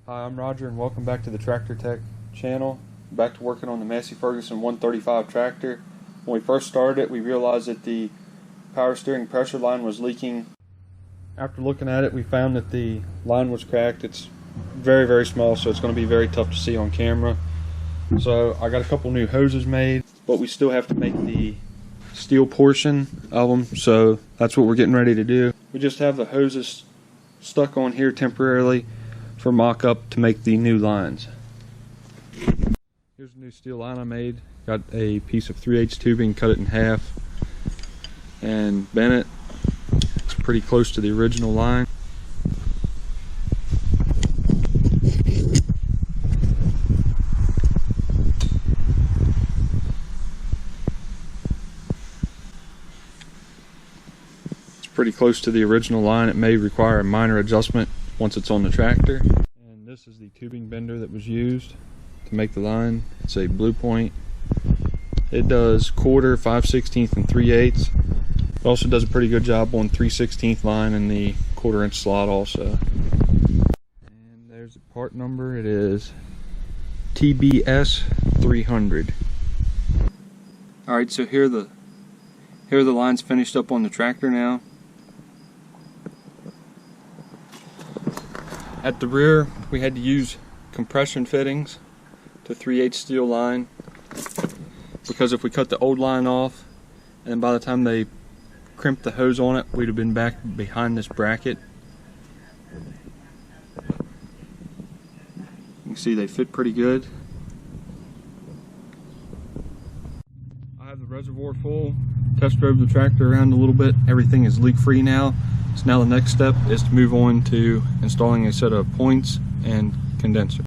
Hi, I'm Roger and welcome back to the Tractor Tech channel. Back to working on the Massey Ferguson 135 tractor. When we first started it, we realized that the power steering pressure line was leaking. After looking at it, we found that the line was cracked. It's very small, so it's going to be very tough to see on camera. So I got a couple new hoses made, but we still have to make the steel portion of them, so that's what we're getting ready to do. We just have the hoses stuck on here temporarily for mock-up to make the new lines. Here's a new steel line I made. Got a piece of 3/8 tubing, cut it in half and bent it. It's pretty close to the original line. It's pretty close to the original line. It may require a minor adjustment once it's on the tractor. And this is the tubing bender that was used to make the line. It's a Blue Point. It does 1/4, 5/16, and 3/8. It also does a pretty good job on 3/16 line and the 1/4 inch slot also. And there's the part number. It is TBS 300. Alright, so here are the lines finished up on the tractor now. At the rear, we had to use compression fittings to 3/8 steel line, because if we cut the old line off and by the time they crimped the hose on it, we'd have been back behind this bracket. You can see they fit pretty good. I have the reservoir full, test drove the tractor around a little bit. Everything is leak free now. So now the next step is to move on to installing a set of points and condenser.